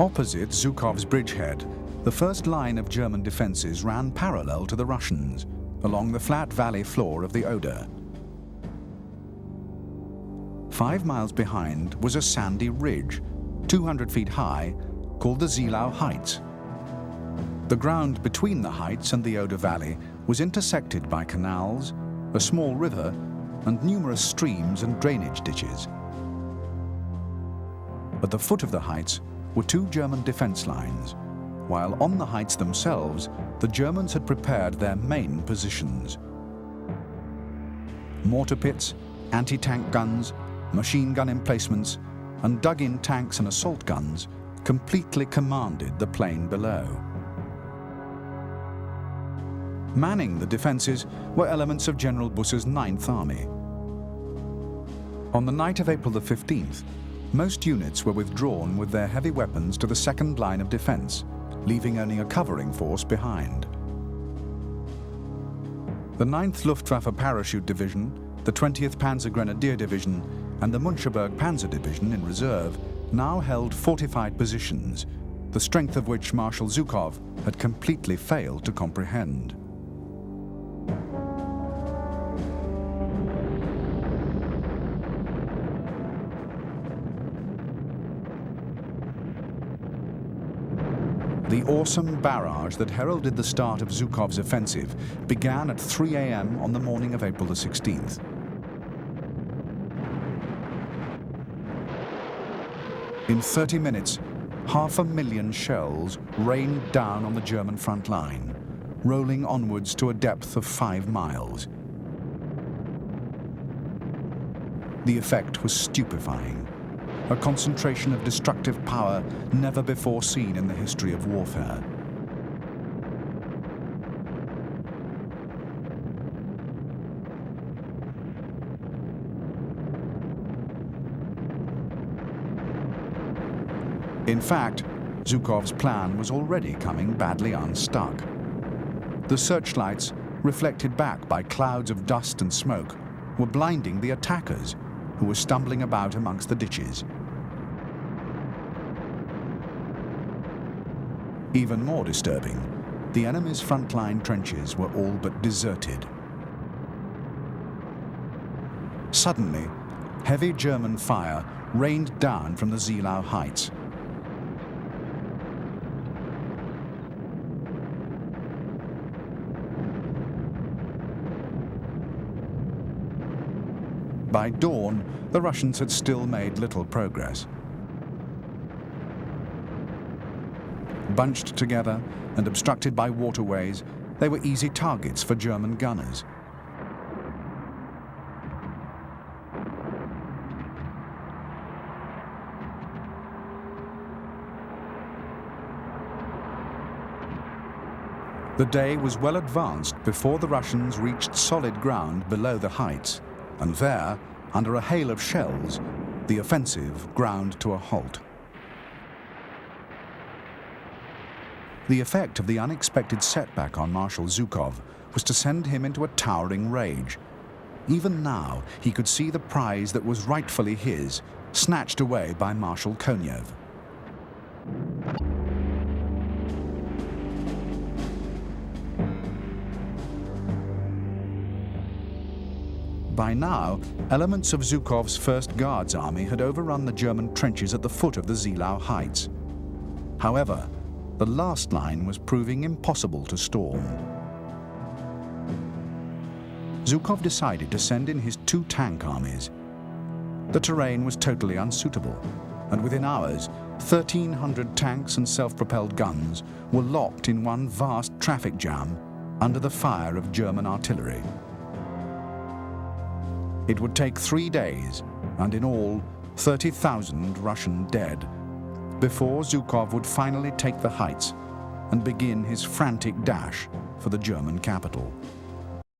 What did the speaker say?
Opposite Zhukov's bridgehead, the first line of German defences ran parallel to the Russians, along the flat valley floor of the Oder. 5 miles behind was a sandy ridge, 200 feet high, called the Seelow Heights. The ground between the heights and the Oder Valley was intersected by canals, a small river, and numerous streams and drainage ditches. At the foot of the heights were 2 German defence lines, while on the heights themselves, the Germans had prepared their main positions. Mortar pits, anti-tank guns, machine gun emplacements, and dug-in tanks and assault guns completely commanded the plain below. Manning the defences were elements of General Busse's 9th Army. On the night of April the 15th, most units were withdrawn with their heavy weapons to the second line of defence, leaving only a covering force behind. The 9th Luftwaffe Parachute Division, the 20th Panzer Grenadier Division, and the Müncheberg Panzer Division in reserve now held fortified positions, the strength of which Marshal Zhukov had completely failed to comprehend. The awesome barrage that heralded the start of Zhukov's offensive began at 3 a.m. on the morning of April the 16th. In 30 minutes, 500,000 shells rained down on the German front line, rolling onwards to a depth of 5 miles. The effect was stupefying, a concentration of destructive power never before seen in the history of warfare. In fact, Zhukov's plan was already coming badly unstuck. The searchlights, reflected back by clouds of dust and smoke, were blinding the attackers, who were stumbling about amongst the ditches. Even more disturbing, the enemy's frontline trenches were all but deserted. Suddenly, heavy German fire rained down from the Seelow Heights. By dawn, the Russians had still made little progress. Bunched together and obstructed by waterways, they were easy targets for German gunners. The day was well advanced before the Russians reached solid ground below the heights, and there, under a hail of shells, the offensive ground to a halt. The effect of the unexpected setback on Marshal Zhukov was to send him into a towering rage. Even now, he could see the prize that was rightfully his, snatched away by Marshal Konyev. By now, elements of Zhukov's First Guards Army had overrun the German trenches at the foot of the Seelow Heights. However, the last line was proving impossible to storm. Zhukov decided to send in his 2 tank armies. The terrain was totally unsuitable, and within hours, 1,300 tanks and self-propelled guns were locked in one vast traffic jam under the fire of German artillery. It would take 3 days, and in all, 30,000 Russian dead, before Zhukov would finally take the heights and begin his frantic dash for the German capital.